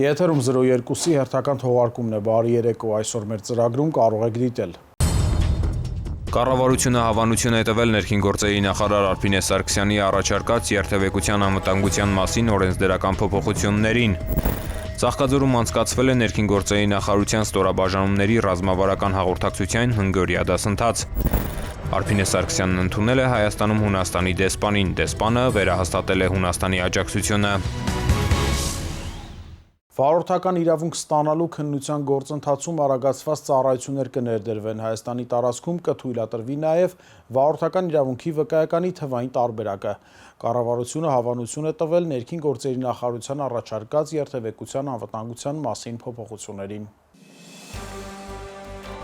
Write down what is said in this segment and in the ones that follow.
Եթերում 02-ի հերթական թողարկումն է, բարի երեկո, այսօր մեր ծրագրում կարող եք դիտել։ Կառավարությունը հավանություն է տվել ներքին գործերի նախարար Արփինե Սարգսյանի առաջարկած երթևեկության անվտանգության մասին օրենսդրական փոփոխություններին։ Ծաղկաձորում անցկացվել է ներքին գործերի նախարարության ստորաբաժանումների ռազմավարական հաղորդակցության 5-օրյա դասընթաց։ Արփինե Սարգսյանն ընդունել է Հայաստանում Հունաստանի դեսպանին, դեսպանը վերահաստատել է Հունաստանի աջակցությունը։ Վարորդական իրավունք ստանալու քննության գործընթացում արագացված ծառայություններ կներդրվեն։ Հայաստանի տարածքում կթույլատրվի նաև վարորդական իրավունքի վկայականի թվային տարբերակը։ Կառավարությունը հավանություն է տվել ներքին գործերի նախարարության առաջարկած երթևեկության անվտանգության մասին փոփոխություններին։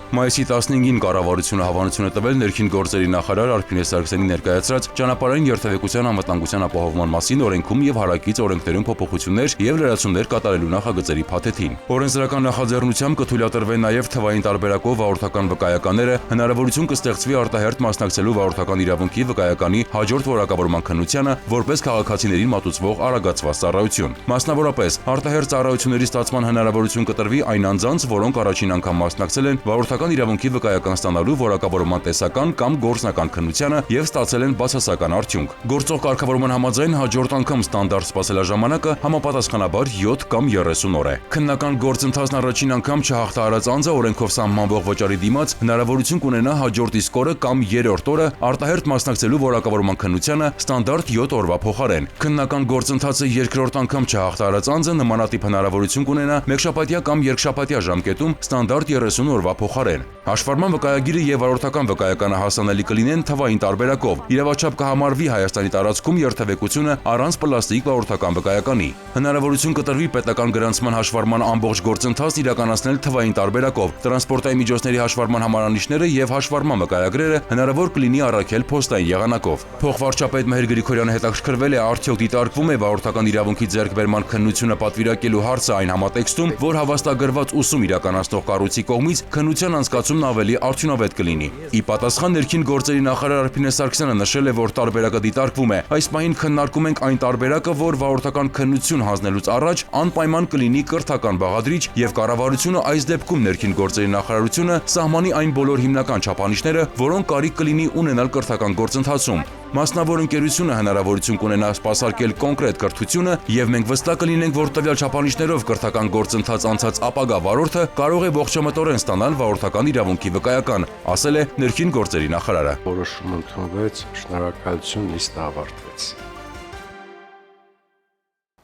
Մայիսի 15-ին կառավարությունը հավանություն է տվել ներքին գործերի նախարար Արփինե Սարգսյանի ներկայացրած ճանապարհային երթևեկության անվտանգության ապահովման մասին օրենքում եւ հարակից օրենքներում փոփոխություններ եւ լրացումներ կատարելու նախագծերի փաթեթին։ Օրենսդրական նախաձեռնությամբ կթույլատրվեն նաեւ թվային տարբերակով վարորդական վկայականները, հնարավորություն կստեղծվի արտահերթ մասնակցելու վարորդական իրավունքի վկայականի հաջորդ որակավորման քննությանը որպես քաղաքացիներին մատուցվող արագացված ծառայություն։ Մասնավորապես, արտահերթ ծառայությունների ստացման հնարավորություն կտրվի այն անձանց, որոնք առաջին անգամ մասնակցել են վարորդական իրավունքի վկայական ստանալու որակավորման տեսական կամ գործնական քննությանը եւ ստացել են բացասական արդյունք։ Գործող կարգավորման համաձայն հաջորդ անգամ ստանդարտ սպասելաժամանակը համապատասխանաբար 7 կամ 30 օր է։ Քննական գործընթացն առաջին անգամ չհաղթահարած անձը օրենքով սահմանվող վճարի դիմաց հնարավորություն կունենա հաջորդ իսկ օրը կամ երրորդ օրը արտահերթ մասնակցելու որակավորման քննությանը ստանդարտ 7 օրվա փոխարեն։ Քննական գործընթացը երկրորդ անգամ չհաղթահարած անձը նմանատիպ հնարավորություն կունենա մեկշաբաթյա կամ երկշաբաթյա ժամկետում ստանդարտ 30 օրվա փոխարեն։ Հաշվառման վկայագիրը եւ վարորդական վկայականը հասանելի կլինեն թվային տարբերակով։ Իրավաչափ կհամարվի Հայաստանի տարածքում երթևեկությունը առանց պլաստիկ վարորդական վկայականի։ Հնարավորություն կտրվի պետական գրանցման հաշվառման ամբողջ գործընթացն իրականացնել թվային տարբերակով։ Տրանսպորտային միջոցների հաշվառման համարանիշները եւ հաշվառման վկայագրերը հնարավոր կլինի առաքել փոստային եղանակով։ Փոխվարչապետ Մհեր Գրիգորյանը հետաքրքրվել է արդյոք դիտարկվում է վարորդական իրավունքի ձեռքբերման քննությունը պատվիրակելու հարցը այն համատեքստում, որ հավաստագրված ուսում իրականացնող կառույցի կողմից քննության անցկացումն ավելի արդյունավետ կլինի։ Ի պատասխան ներքին գործերի նախարար Արփինե Սարգսյանը նշել է, որ տարբերակը դիտարկվում է։ Այս պահին քննարկում ենք այն տարբերակը, որ վարորդական քննություն հանձնելուց առաջ անպայման կլինի կրթական բաղադրիչ եւ կառավարությունը այս դեպքում ներքին գործերի նախարարությունը սահմանի այն բոլոր հիմնական չափանիշները, որոնք կարիք կլինի ունենալ կրթական գործընթացում։ Մասնավոր ընկերությունը հնարավորություն կունենա սպասարկել կոնկրետ կրթությունը եւ մենք վստահ կլինենք, որ տվյալ չափանիշներով կրթական գործընթաց անցած ապագա վարորդը կարող է ողջամտորեն ստանալ վարորդական իրավունքի վկայական, ասել է ներքին գործերի նախարարը։ Որոշում ընդունվեց, շնորհակալություն, նիստը ավարտվեց։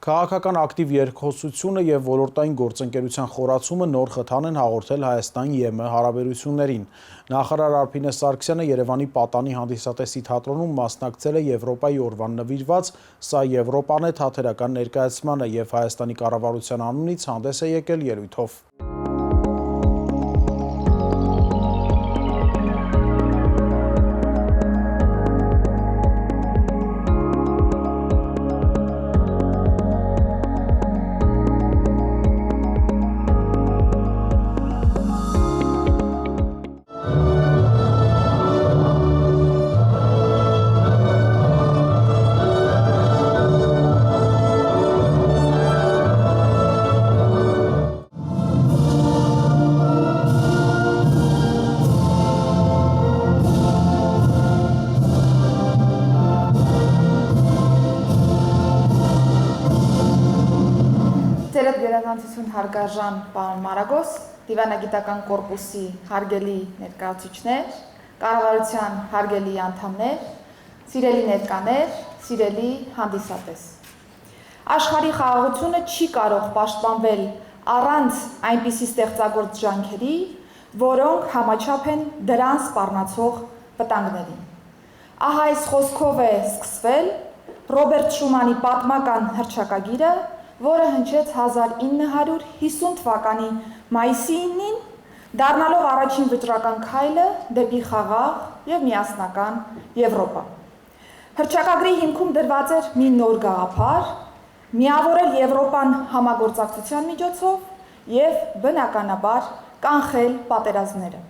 Քաղաքական ակտիվ երկխոսությունը եւ ոլորտային գործընկերության խորացումը նոր խթան են հաղորդել Հայաստան-ԵՄ հարաբերություններին։ Նախարար Արփինե Սարգսյանը Երևանի Պատանի հանդիսատեսի թատրոնում մասնակցել է Եվրոպայի օրվան նվիրված «Սա Եվրոպան է» թատերական ներկայացմանը եւ Հայաստանի կառավարության անունից հանդես է եկել ելույթով։ Հարգարժան պարոն Մարագոս, դիվանագիտական կորպուսի հարգելի ներկայացուցիչներ, կառավարության հարգելի անդամներ, սիրելի ներկաներ, սիրելի հանդիսատես։ Աշխարհի խաղաղությունը չի կարող պաշտպանվել առանց այնպիսի ստեղծագործ ջանքերի, որոնք համաչափ են դրան սպառնացող վտանգներին։ Ահա այս խոսքով է սկսվել Ռոբերտ Շումանի պատմական հռչակագիրը, որը հնչեց 1950 թվականի մայիսի 9-ին, դառնալով առաջին վճռական քայլը դեպի խաղաղ եւ միասնական Եվրոպա։ Հռչակագրի հիմքում դրված էր մի նոր գաղափար՝ միավորել Եվրոպան համագործակցության միջոցով եւ բնականաբար կանխել պատերազմները։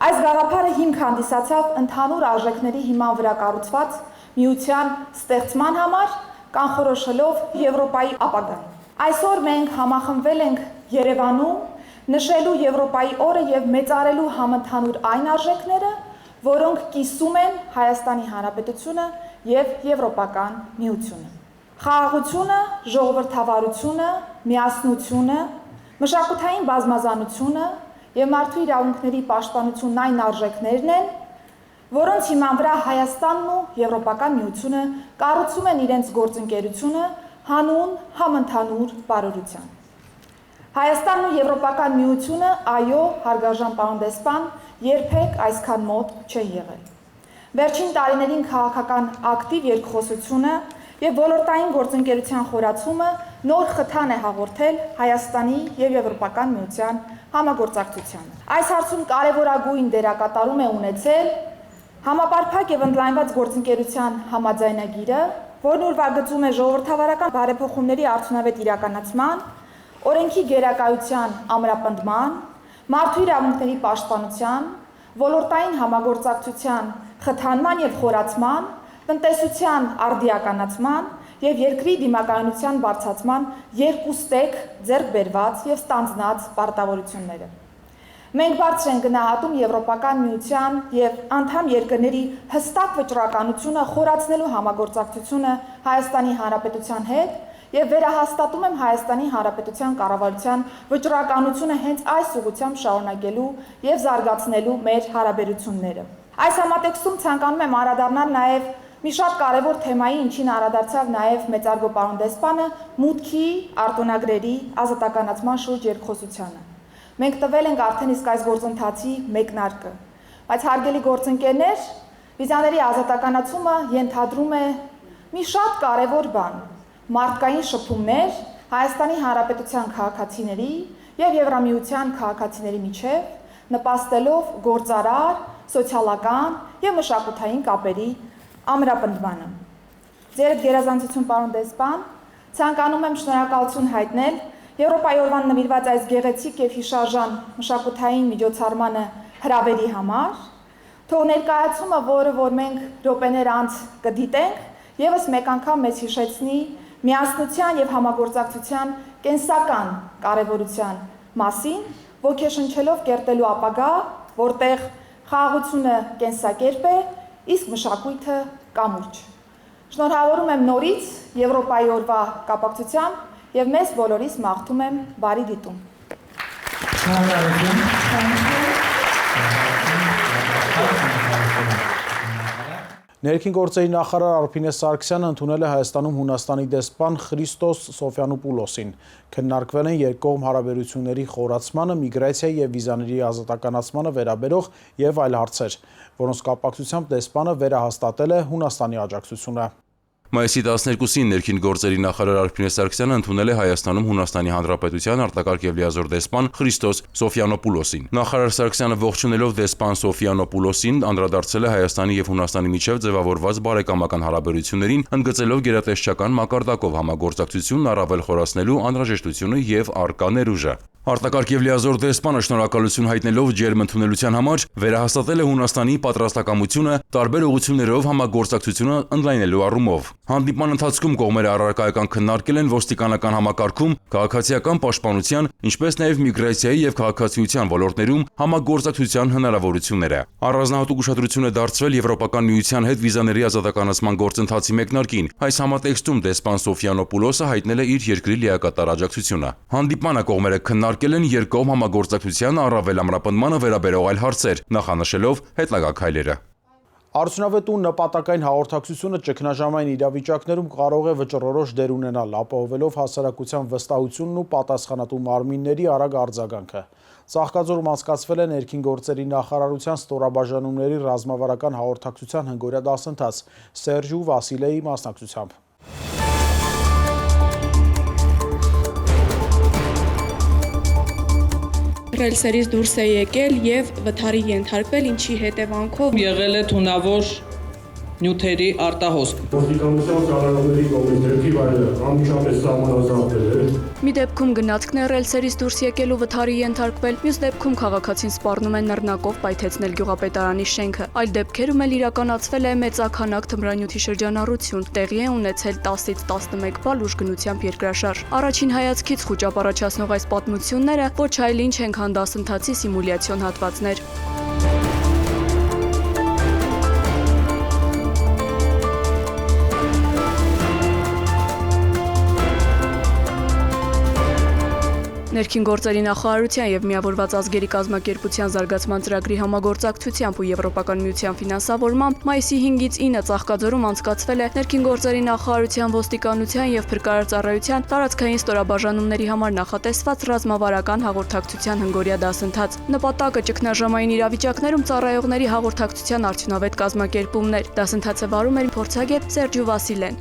Այս գաղափարը հիմք հանդիսացավ ընդհանուր արժեքների հիման վրա կառուցված միության ստեղծման համար, կանխորոշելով Եվրոպայի ապագան։ Այսօր մենք համախմբվել ենք Երևանում նշելու Եվրոպայի օրը եւ մեծարելու համընդհանուր այն արժեքները, որոնք կիսում են Հայաստանի Հանրապետությունը եւ Եվրոպական Միությունը։ Խաղաղությունը, ժողովրդավարությունը, միասնությունը, մշակութային բազմազանությունը եւ մարդու իրավունքների պաշտպանությունն այն արժեքներն են, որոնց հիման վրա Հայաստանն ու Եվրոպական Միությունը կառուցում են իրենց գործընկերությունը հանուն համընդհանուր բարօրության։ Հայաստանն ու Եվրոպական Միությունը, այո, հարգարժան պարոն դեսպան, երբեք այսքան մոտ չեն եղել։ Վերջին տարիներին քաղաքական ակտիվ երկխոսությունը եւ ոլորտային գործընկերության խորացումը նոր խթան է հաղորդել Հայաստանի եւ Եվրոպական Միության համագործակցությանը։ Այս հարցում կարևորագույն դերակատարում է ունեցել համապարփակ եւ ընդլայնված գործընկերության համաձայնագիրը, որն ուրվագծում է ժողովրդավարական բարեփոխումների արդյունավետ իրականացման, օրենքի գերակայության ամրապնդման, մարդու իրավունքների պաշտպանության, ոլորտային համագործակցության խթանման եւ խորացման, տնտեսության արդիականացման եւ երկրի դիմակայունության բարձրացման երկուստեք ձեռք բերված եւ ստանձնած պարտավորությունները։ Մենք բարձր ենք գնահատում Եվրոպական Միության եւ անդամ երկրների հստակ վճռականությունը խորացնելու համագործակցությունը Հայաստանի Հանրապետության հետ եւ վերահաստատում եմ Հայաստանի Հանրապետության կառավարության վճռականությունը հենց այս ուղղությամբ շարունակելու եւ զարգացնելու մեր հարաբերությունները։ Այս համատեքստում ցանկանում եմ անդրադառնալ նաեւ մի շատ կարևոր թեմայի, ինչին անդրադարձավ նաեւ մեծարգո պարոն դեսպանը, մուտքի, արտոնագրերի ազատականացման շուրջ երկխոսությանը։ Մենք տվել ենք արդեն իսկ այս գործընթացի մեկնարկը, բայց հարգելի գործընկերներ, վիզաների ազատականացումը ենթադրում է մի շատ կարևոր բան՝ մարդկային շփումներ Հայաստանի Հանրապետության քաղաքացիների եւ Եվրամիության քաղաքացիների միջև, նպաստելով գործարար, սոցիալական եւ մշակութային կապերի ամրապնդմանը։ Ձեր գերազանցություն պարոն դեսպան, ցանկանում եմ շնորհակալություն հայտնել Եվրոպայի օրվան նվիրված այս գեղեցիկ եւ հիշարժան մշակութային միջոցառմանը հրավերի համար, թող ներկայացումը, որ մենք րոպեներ անց կդիտենք, եւս մեկ անգամ մեզ հիշեցնի միասնության եւ համագործակցության կենսական կարեւորության մասին, ոգեշնչելով կերտելու ապագա, որտեղ խաղաղությունը կենսակերպ է, իսկ մշակույթը կամուրջ։ Շնորհավորում եմ նորից Եվրոպայի օրվա կապակցությամբ եւ մեզ բոլորիս մաղթում եմ բարի դիտում։ Ներքին գործերի նախարար Արփինե Սարգսյանը ընդունել է Հայաստանում Հունաստանի դեսպան Խրիստոս Սոֆյանոպուլոսին։ Քննարկվել են երկկողմ հարաբերությունների խորացմանը, միգրացիայի եւ վիզաների ազատականացմանը վերաբերող եւ այլ հարցեր, որոնց կապակցությամբ դեսպանը վերահաստատել է Հունաստանի աջակցությունը։ Մայիսի 12-ին ներքին գործերի նախարար Արփինե Սարգսյանը ընդունել է Հայաստանում Հունաստանի Հանրապետության արտակարգ եւ լիազոր դեսպան Խրիստոս Սոֆյանոպուլոսին։ Նախարար Սարգսյանը ողջունելով դեսպան Սոֆյանոպուլոսին անդրադարձել է Հայաստանի եւ Հունաստանի միջև ձևավորված բարեկամական հարաբերություններին, ընդգծելով գերատեսչական մակարդակով համագործակցությունն առավել խորացնելու անհրաժեշտությունը եւ առկա ներուժը։ Արտակարգ եւ լիազոր դեսպանը շնորհակալություն հայտնելով ջերմ ընդունելության համար վերահաստատել է Հունաստանի պատրաստակամությունը տարբեր ուղղություններով համագործակցությունը ընդլայնելու առումով։ Հանդիպման ընթացքում կողմերը առարկայական քննարկել են ոստիկանական համակարգում, քաղաքացիական պաշտպանության, ինչպես նաեւ միգրացիայի եւ քաղաքացիության ոլորտներում համագործակցության հնարավորությունները։ Առանձնահատուկ ուշադրություն է դարձվել Եվրոպական Միության հետ վիզաների ազատականացման գործընթացի մեկնարկին։ Այս համատեքստում դեսպան Սոֆյանոպուլոսը հայտնել է իր երկրի լիակատար աջակցությունը։ Հանդիպմանը կողմերը քննարկել են երկկողմ համագործակցության առավել ամրապնդմանը վերաբերող այլ հարցեր, նախանշելով հետագա քայլերը։ Արդյունավետ ու նպատակային հաղորդակցությունը ճգնաժամային իրավիճակներում կարող է վճռորոշ դեր ունենալ, ապահովելով հասարակության վստահությունն ու պատասխանատու մարմինների արագ արձագանքը։ Ծաղկաձորում անցկացվել է ներքին գործերի նախարարության ստորաբաժանումների ռազմավարական հաղորդակցության հնգօրյա դասընթաց Սերժ ու Վասիլեի մասնակցությամբ։ Ռելսերից դուրս է եկել եւ վթարի ենթարկվել, ինչի հետևանքով եղել է թունավոր նյութերի արտահոսք։ Ոստիկանության ծառայողների կողմից դեպքի վայրը անմիջապես սահմանազատվել է։ Մի դեպքում գնացքն է ռելսերից դուրս եկել ու վթարի ենթարկվել, մյուս դեպքում քաղաքացին սպառնում են նռնակով պայթեցնել գյուղապետարանի շենքը։ Այլ դեպքերում էլ իրականացվել է մեծաքանակ թմրանյութի շրջանառություն, տեղի է ունեցել 10-ից 11 բալ ուժգնությամբ երկրաշարժ։ Առաջին հայացքից խուճապ առաջացնող այս պատմությունները ոչ այլ ինչ են, քան դասընթացի սիմուլյացիոն հատվածներ։ Ներքին գործերի նախարարության եւ Միավորված ազգերի կազմակերպության զարգացման ծրագրի համագործակցությամբ ու Եվրոպական միության ֆինանսավորմամբ մայիսի 5-ից 9 Ծաղկաձորում անցկացվել է Ներքին գործերի նախարարության, ոստիկանության եւ փրկարար ծառայության տարածքային ստորաբաժանումների համար նախատեսված ռազմավարական հաղորդակցության հնգօրյա դասընթաց։ Նպատակը ճգնաժամային իրավիճակներում ծառայողների հաղորդակցության արդյունավետ կազմակերպումն էր։ Դասընթացը վարում էր փորձագետ Սերջու Վասիլեն։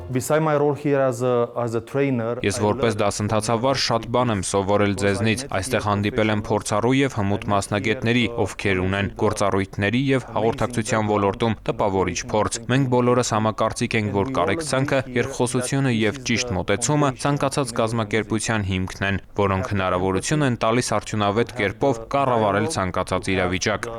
Ես որպես դասընթացավար շատ բան եմ սովորել ձեզնից, այստեղ հանդիպել եմ փորձառու եւ հմուտ մասնագետների, ովքեր ունեն գործառույթների եւ հաղորդակցության ոլորտում տպավորիչ փորձ։ Մենք բոլորս համակարծիք ենք, որ կարեկցանքը, երկխոսությունը եւ ճիշտ մոտեցումը ցանկացած կազմակերպության հիմքն են, որոնք հնարավորություն են տալիս արդյունավետ կերպով կառավարել ցանկացած իրավիճակ։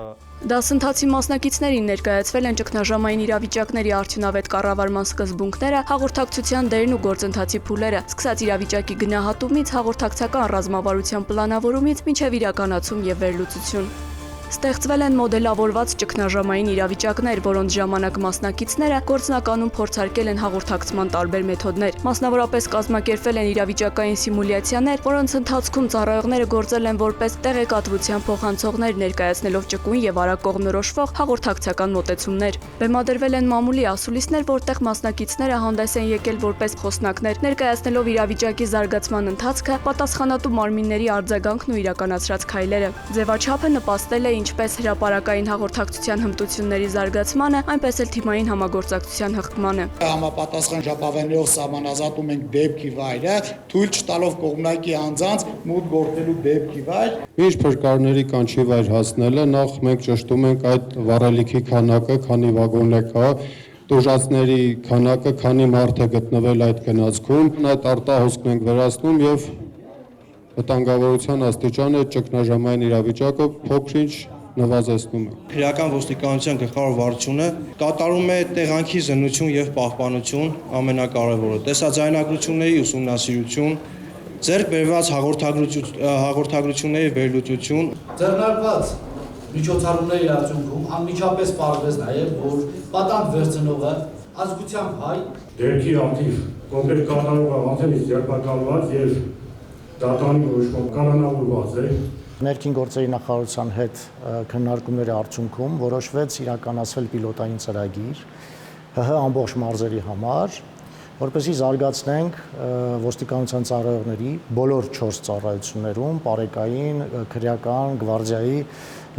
Դասընթացի մասնակիցներին ներկայացվել են ճգնաժամային իրավիճակների արդյունավետ կառավարման սկզբունքները, հաղորդակցության դերն ու գործընթացի փուլերը, սկսած իրավիճակի գնահատումից, հաղորդակցական ռազմավարության պլանավորումից մինչև իրականացում եւ վերլուծություն։ Ստեղծվել են մոդելավորված ճգնաժամային իրավիճակներ, որոնց ժամանակ մասնակիցները գործնականում փորձարկել են հաղորդակցման տարբեր մեթոդներ։ Մասնավորապես կազմակերպվել են իրավիճակային սիմուլյացիաներ, որոնց ընթացքում ծառայողները գործել են որպես տեղեկատվության փոխանցողներ, ներկայացնելով ճկուն եւ արագ կողմնորոշվող հաղորդակցական մոտեցումներ։ Բեմադրվել են մամուլի ասուլիսներ, որտեղ մասնակիցները հանդես են եկել որպես խոսնակներ, ներկայացնելով իրավիճակի զարգացման ընթացքը, պատասխանատու մարմինների արձագանքն ու իրականացրած քայլերը։ Ձևաչափը նպաստել է ինչպես հրապարակային հաղորդակցության հմտությունների զարգացմանը, այնպես էլ թիմային համագործակցության հղկմանը։ Համապատասխան ժապավեններով սահմանազատում ենք դեպքի վայրը, թույլ չտալով կողմնակի անձանց մուտք գործելու դեպքի վայր։ Ինչ փրկարների կանչի վայր հասնելը, նախ մենք ճշտում ենք այդ վառելիքի քանակը, քանի վագոն է կա, տուժածների քանակը, քանի մարդ է գտնվել այդ գնացքում, այդ արտահոսքն ենք վերացնում եւ վտանգավորության աստիճանը ճգնաժամային իրավիճակը փոքր-ինչ նվազեցնում է։ Քրեական ոստիկանության գլխավոր վարչությունը կատարում է տեղանքի զննություն եւ պահպանություն, ամենակարևորը, տեսաձայնագրությունների ուսումնասիրություն, ձեռք բերված հաղորդագրությունների վերլուծություն։ Ձեռնարկված միջոցառումների արդյունքում անմիջապես պարզվեց նաեւ, որ պատանդ վերցնողը ազգությամբ հայ Դեպքի ակտիվ կոնկրետ կատարողը անձնից ձերբակալված եւ դատանի որոշում կանոնավորված է։ Ներքին գործերի նախարարության հետ քննարկումների արդյունքում որոշվեց իրականացվել պիլոտային ծրագիր ՀՀ ամբողջ մարզերի համար, որպեսզի զարգացնենք ոստիկանության ծառայողների բոլոր 4 ծառայություններում, պարեկային, քրեական, գվարդիայի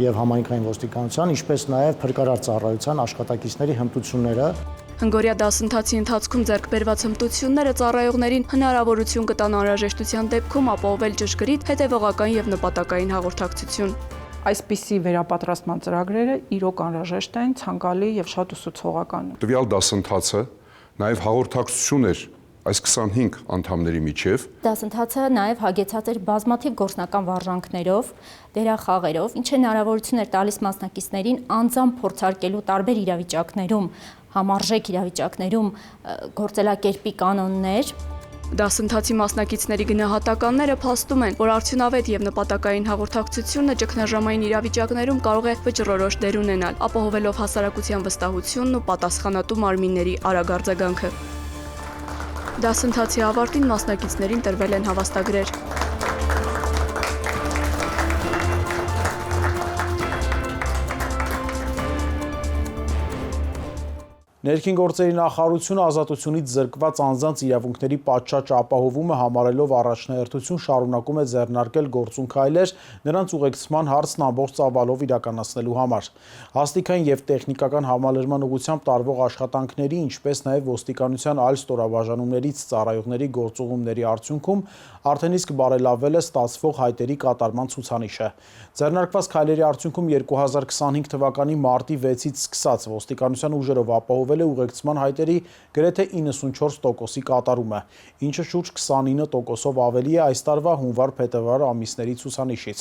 եւ համայնքային ոստիկանության, ինչպես նաեւ փրկարար ծառայության աշխատակիցների հմտությունները։ Հնգօրյա դասընթացի ընթացքում ձեռք բերված հմտությունները ծառայողներին հնարավորություն կտան անհրաժեշտության դեպքում ապահովել ճշգրիտ, հետևողական եւ նպատակային հաղորդակցություն։ Այսպիսի վերապատրաստման ծրագրերը իրոք անհրաժեշտ են, ցանկալի եւ շատ ուսուցողական։ Տվյալ դասընթացը նաեւ հաղորդակցություն էր այս 25 անդամների միջև։ Դասընթացը նաև հագեցած էր բազմաթիվ գործնական վարժանքներով, դերախաղերով, ինչը հնարավորություն էր տալիս մասնակիցներին անձամբ փորձարկելու տարբեր իրավիճակներում, համարժեք իրավիճակներում գործելակերպի կանոններ։ Դասընթացի մասնակիցների գնահատականները փաստում են, որ արդյունավետ եւ նպատակային հաղորդակցությունը ճգնաժամային իրավիճակներում կարող է վճռորոշ դեր ունենալ, ապահովելով հասարակության վստահությունն ու պատասխանատու մարմինների արագ արձագանքը։ Դասընթացի ավարտին մասնակիցներին տրվել են հավաստագրեր։ Ներքին գործերի նախարարությունը ազատությունից զրկված անձանց իրավունքների պատշաճ ապահովումը համարելով առաջնահերթություն շարունակում է ձեռնարկել գործուն քայլեր նրանց ուղեկցման հարցն ամբողջ ծավալով իրականացնելու համար։ Հաստիկային եւ տեխնիկական համալրման ուղղությամբ տարվող աշխատանքների, ինչպես նաեւ ոստիկանության այլ ստորաբաժանումներից ծառայողների գործուղումների արդյունքում արդեն իսկ բարելավվել է ստացվող հայտերի կատարման ցուցանիշը։ Ձեռնարկված քայլերի արդյունքում 2025 թվականի մարտի 6-ից սկսած ոստիկանության ուժերով ապահովել գրանցվել է ուղեկցման հայտերի գրեթե 94%-ի կատարումը, ինչը շուրջ 29%-ով ավելի է այս տարվա հունվար-փետրվար ամիսների ցուցանիշից։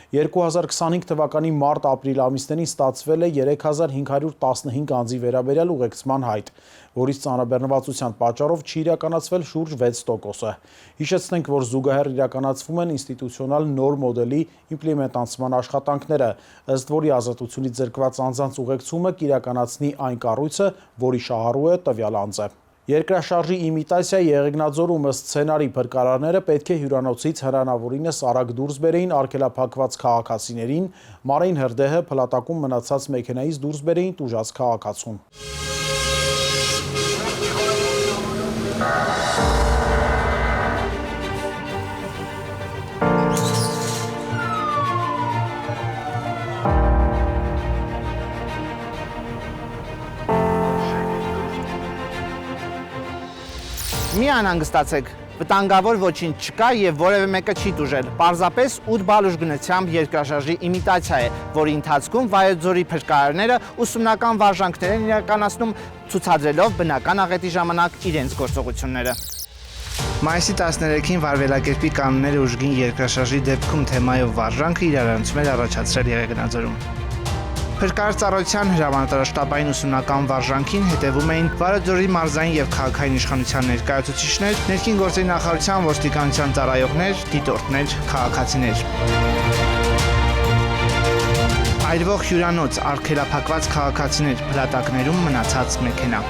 2025 թվականի մարտ-ապրիլ ամիսներին ստացվել է 3515 անձի վերաբերյալ ուղեկցման հայտ, որից ծանրաբեռնվածության պատճառով չի իրականացվել շուրջ 6%-ը։ Հիշեցնենք, որ զուգահեռ իրականացվում են ինստիտուցիոնալ նոր մոդելի իմպլեմենտացման աշխատանքները, ըստ որի ազատությունից զրկված անձանց ուղեկցումը կիրականացնի այն կառույցը, որի շահառու է տվյալ անձը։ Երկրաշարժի իմիտացիա եղեգնաձորումը սցենարի փրկարարները պետք է հյուրանոցից հնարավորինս արագ դուրս բերեին արգելափակված քաղաքացիներին, Մարեին Հրդեհը փլատակում մնացած մեքենայից դուրս բերեին տուժած քաղաքացուն։ Մի անհանգստացեք, վտանգավոր ոչինչ չկա եւ որևէ մեկը չի տուժել։ Պարզապես 8 բալ ուժգնությամբ երկրաշարժի իմիտացիա է, որի ընթացքում Վայոց-Ձորի փրկարարները ուսումնական վարժանքներ են իրականացնում, ցուցադրելով բնական աղետի ժամանակ իրենց գործողությունները։ Մայիսի 13-ին վարվելակերպի կանոնները ուժգին երկրաշարժի դեպքում թեմայով վարժանքը իրարանցում էր առաջացրել Եղեգնաձորում։ Փրկարար ծառայության հրամանատարաշտաբային ուսումնական վարժանքին հետևում էին Վայոց-Ձորի մարզային եւ քաղաքային իշխանության ներկայացուցիչներ, ներքին գործերի նախարարության ոստիկանության ծառայողներ, դիտորդներ, քաղաքացիներ։ Այրվող հյուրանոց, արգելափակված քաղաքացիներ, փլատակներում մնացած մեքենա։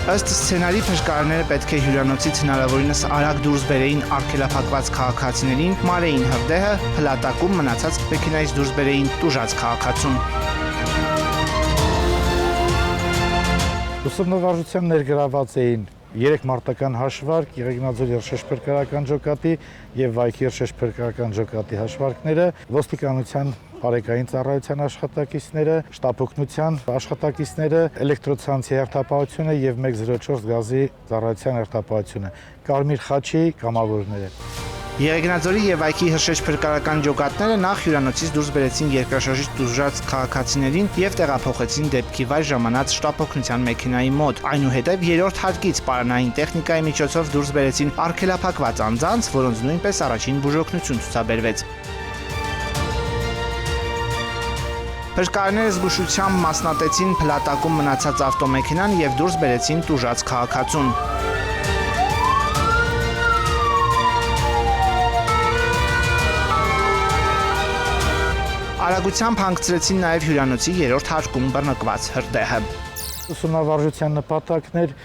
Ըստ սցենարի փրկարարները պետք է հյուրանոցից հնարավորինս արագ դուրս բերեին արգելափակված քաղաքացիներին, Մարեին Հրդեհը փլատակում մնացած մեքենայից դուրս բերեին տուժած քաղաքացուն։ Ուսումնավարժության ներգրաված էին 3 մարտական հաշվարկ, Եղեգնաձորի Երշեշ փրկարարական ջոկատի եւ Վայքի Երշեշ փրկարարական ջոկատի հաշվարկները, ոստիկանության բարեկային ծառայության աշխատակիցները, շտապօգնության աշխատակիցները, էլեկտրոցանցի հերթապահությունը եւ 104 գազի ծառայության հերթապահությունը, Կարմիր խաչի կամավորները։ Եղեգնաձորի եւ Վայքի Երշեշ փրկարարական ջոկատները նախ հյուրանոցից դուրս բերեցին երկրաշարժից տուժած քաղաքացիներին եւ տեղափոխեցին դեպքի վայր ժամանած շտապօգնության մեքենայի մոտ։ Այնուհետեւ երրորդ հարկից պարանային տեխնիկայի միջոցով դուրս բերեցին արգելափակված անձանց, որոնց նույնպես առաջին բուժօգնություն ցուցաբերվեց։ Փրկարարները զգուշությամբ մասնատեցին փլատակում մնացած ավտոմեքենան եւ դուրս բերեցին տուժած քաղաքացուն։ Արագությամբ հանգցրեցին նաև հյուրանոցի երրորդ հարկում բռնկված Հրդեհը։ Ուսումնավարժության նպատակն էր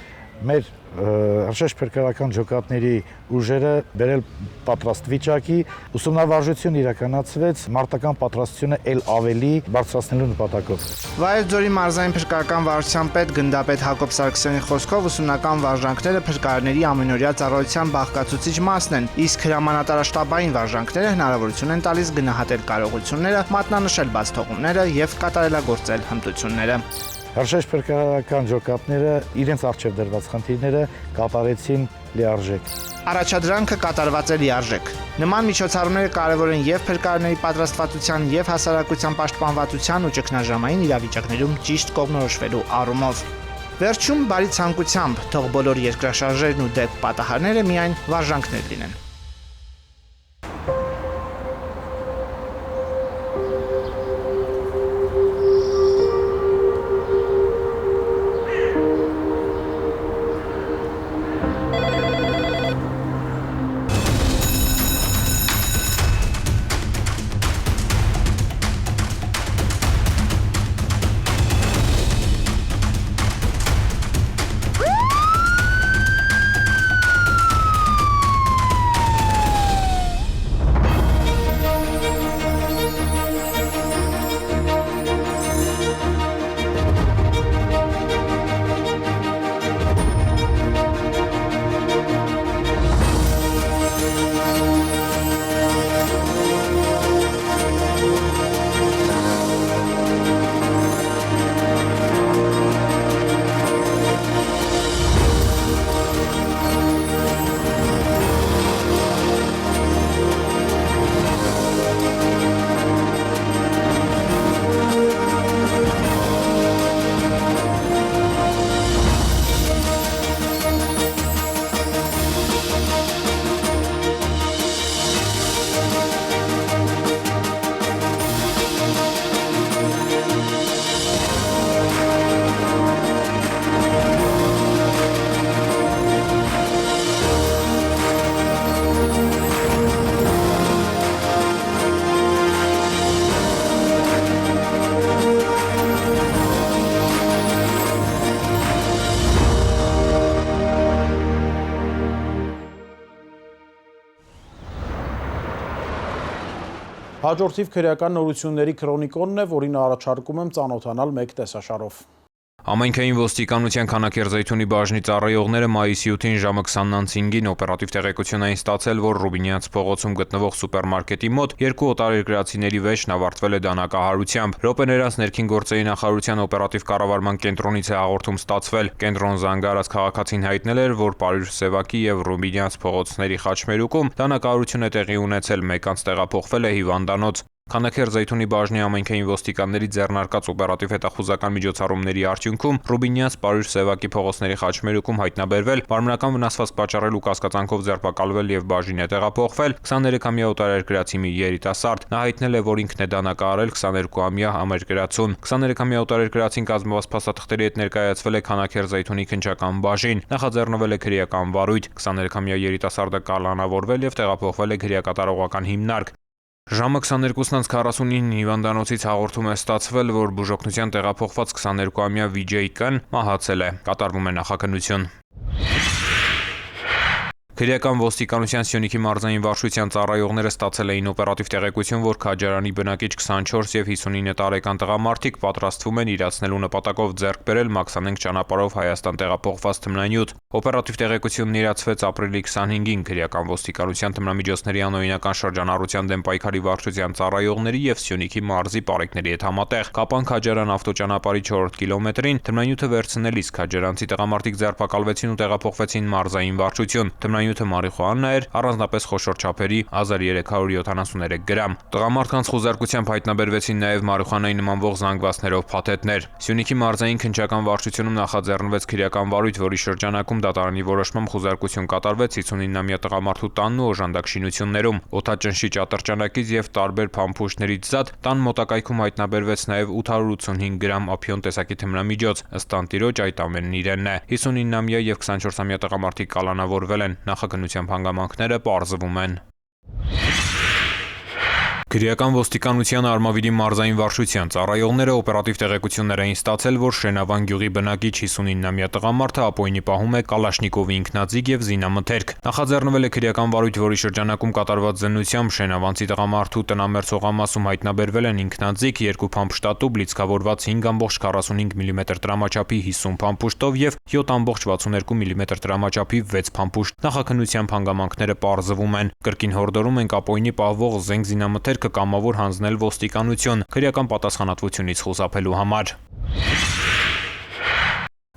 մեր Երշեշ փրկարարական ջոկատների ուժերը բերել պատրաստ վիճակի, ուսումնավարժություն իրականացվեց մարտական պատրաստությունը ել ավելի բարձրացնելու նպատակով։ Վայոց-Ձորի մարզային փրկարարական վարչության պետ գնդապետ Հակոբ Սարգսյանի խոսքով ուսումնական վարժանքները փրկարարների ամենօրյա ծառայության բաղկացուցիչ մասն են, իսկ հրամանատարաշտաբային վարժանքները հնարավորություն են տալիս գնահատել կարողությունները, մատնանշել բացթողումները եւ կատարելագործել հմտությունները։ Երշեշ փրկարարական ջոկատները իրենց առջև դրված խնդիրները կատարեցին լիարժեք։ Առաջադրանքը կատարված է լիարժեք։ Նման միջոցառումները կարևոր են եւ փրկարարների պատրաստվածության եւ հասարակության պաշտպանվածության ու ճգնաժամային իրավիճակներում ճիշտ կողմնորոշվելու առումով։ Վերջում բարի ցանկությամբ թող բոլոր երկրաշարժերն ու դեպ պատահարները միայն վարժանքներ լինեն։ Հաջորդիվ քրեական նորությունների քրոնիկոնն է, որին առաջարկում եմ ծանոթանալ մեկ տեսաշարով։ Համայնքային ոստիկանության Քանաքերձայթունի բաժնի ծառայողները մայիսի 8-ին ժամը 20:05-ին օպերատիվ տեղեկություն էին ստացել, որ Ռուբինյանց փողոցում գտնվող սուպերմարկետի մոտ երկու օտարերկրացիների վեճն ավարտվել է դանակահարությամբ։ Րոպեներ անց ներքին գործերի նախարարության օպերատիվ կառավարման կենտրոնից է հաղորդում ստացվել։ Կենտրոն զանգարած քաղաքացին հայտնել էր, որ Պարուշ Սևակի եւ Ռուբինյանց փողոցների խաչմերուկում դանակահարություն է տեղի ունեցել, մեկ անց տեղափոխվել է հիվանդանոց։ Քանաքերձայթունի բաժնի ամենքային ոստիկանների ձեռնարկած օպերատիվ հետախուզական միջոցառումների արդյունքում Ռուբինյանց Պարուշ Սևակի փողոցների խաչմերուկում հայտնաբերվել, մարմնական վնասվածք պատճառելու կասկածանքով ձերբակալվել եւ բաժին է տեղափոխվել 23-ամյա օտարերկրացի մի երիտասարդ։ Նա հայտնել է, որ ինքն է դանակահարել 22-ամյա համերկրացուն։ 23-ամյա օտարերկրացին կազմված փաստաթղթերի հետ ներկայացվել է Քանաքերձայթունի քննչական բաժին։ Նախաձեռնվել է քրեական վարույթ։ 23-ամյա երիտասարդը կալանավորվել եւ տեղափոխվել է քրեակատարողական հիմնարկ։ Ժամը 22:49-ին հիվանդանոցից հաղորդում է ստացվել, որ բուժօգնության տեղափոխված 22-ամյա Վիջեյ Կ-ն մահացել է։ Կատարվում է նախաքննություն։ Քրեական ոստիկանության Սյունիքի մարզային վարչության ծառայողները ստացել էին օպերատիվ տեղեկություն, որ Քաջարանի բնակիչ 24 եւ 59 տարեկան տղամարդիկ պատրաստվում են իրացնելու նպատակով ձեռք բերել Մաքսանենգ ճանապարհով Հայաստան տեղափոխված թմրանյութ։ Օպերատիվ տեղեկությունն իրացվեց ապրիլի 25-ին քրեական ոստիկանության թմրամիջոցների անօրինական շրջանառության դեմ պայքարի վարչության ծառայողների եւ Սյունիքի մարզի պարեկների հետ համատեղ։ Կապան Քաջարան ավտոճանապարհի 4-րդ կիլոմետրին թմրանյութը վերցնելիս քաջարանցի տղամարդիկ ձերբակալվեցին ու տեղափոխվեցին մարզային վարչություն։ Թմրանյութը մարիխուանա էր, առանձնապես խոշոր չափերի 1373 գրամ։ Տղամարդկանց խուզարկությամբ հայտնաբերվեցին նաև մարիխուանայի նմանվող զանգվածներով փաթեթներ։ Սյունիքի մարզային քննչական վարչությունում նախաձեռնվեց քրեական վարույթ, որի շրջանակում դատարանի որոշմամբ խուզարկություն կատարվեց 59-ամյա տղամարդու տանն ու օժանդակ շինություններում։ Օդաճնշիչ ատրճանակից եւ տարբեր փամփուշտներից զատ տան մոտակայքում հայտնաբերվեց նաև 885 գրամ ափիոն տեսակի թմրամիջոց։ Ըստ տանտիրոջ այդ ամենն իրենն է։ 59-ամյա եւ 24-ամյա տղամարդիկ կալանավորվել են։ Նախաքննության հանգամանքները պարզվում են։ Քրեական ոստիկանության Արմավիրի մարզային վարչության ծառայողները օպերատիվ տեղեկություններ էին ստացել, որ Շենավան գյուղի բնակիչ 59-ամյա տղամարդը ապօրինի պահում է Կալաշնիկովի ինքնաձիգ եւ զինամթերք։ Նախաձեռնվել է քրեական վարույթ, որի շրջանակում կատարված զննությամբ Շենավանցի տղամարդու տնամերձ հողամասում հայտնաբերվել են ինքնաձիգ, երկու փամփշտատու, բլիցքավորված 5.45 մմ տրամաչափի 50 փամփուշտով եւ 7.62 մմ տրամաչափի 6 փամփուշտ։ Նախաքննության հանգամանքները պարզվում են։ Կրկին հորդորում ենք ապօրինի պահվող զենք զինամթերք կամավոր հանձնել ոստիկանություն քրեական պատասխանատվությունից խուսափելու համար։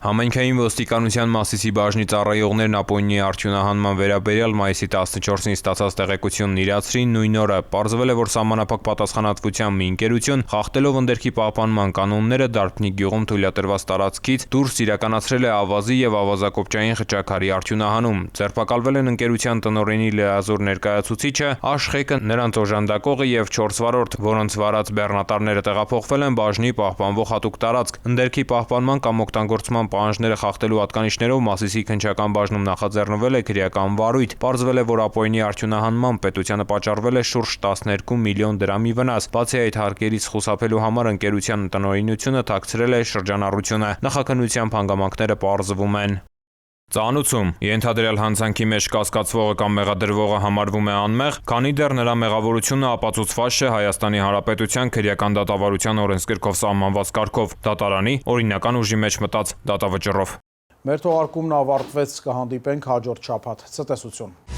Համայնքային ոստիկանության Մասիսի բաժնի ծառայողներն ապօրինի արդյունահանման վերաբերյալ մայիսի 14-ին ստացած տեղեկությունն իրացրին նույն օրը։ Պարզվել է, որ սահմանափակ պատասխանատվությամբ մի ընկերություն, խախտելով ընդերքի պահպանման կանոնները, Դարբնիկ գյուղում թույլատրված տարածքից դուրս իրականացրել է ավազի եւ ավազակոպչային խճաքարի արդյունահանում։ Ձերբակալվել են ընկերության տնօրենի լիազոր ներկայացուցիչը, Աշխեգը, նրանց օժանդակողը եւ 4 վարորդ, որոնց վարած բեռնատարները տեղափոխվել են բաժնի պահպանվող հատուկ տարածք։ Ընդերքի պահպանման կամ օգտագործման պահանջները խախտելու հատկանիշներով Մասիսի քննչական բաժնում նախաձեռնվել է քրեական վարույթ։ Պարզվել է, որ ապօրինի արդյունահանման պետությանը պատճառվել է շուրջ 12 միլիոն դրամի վնաս։ Բացի այդ հարկերից խուսափելու համար ընկերության տնօրինությունը թաքցրել է շրջանառությունը։ Նախաքննության հանգամանքները պարզվում են։ Ծանուցում ենթադրյալ հանցանքի մեջ կասկածվողը կամ մեղադրվողը համարվում է անմեղ, քանի դեռ նրա մեղավորությունը ապացուցված չէ Հայաստանի Հանրապետության քրեական դատավարության օրենսգրքով սահմանված կարգով, դատարանի օրինական ուժի մեջ մտած դատավճռով։ Մեր թողարկումն ավարտվեց, կհանդիպենք հաջորդ շաբաթ։ Ցտեսություն։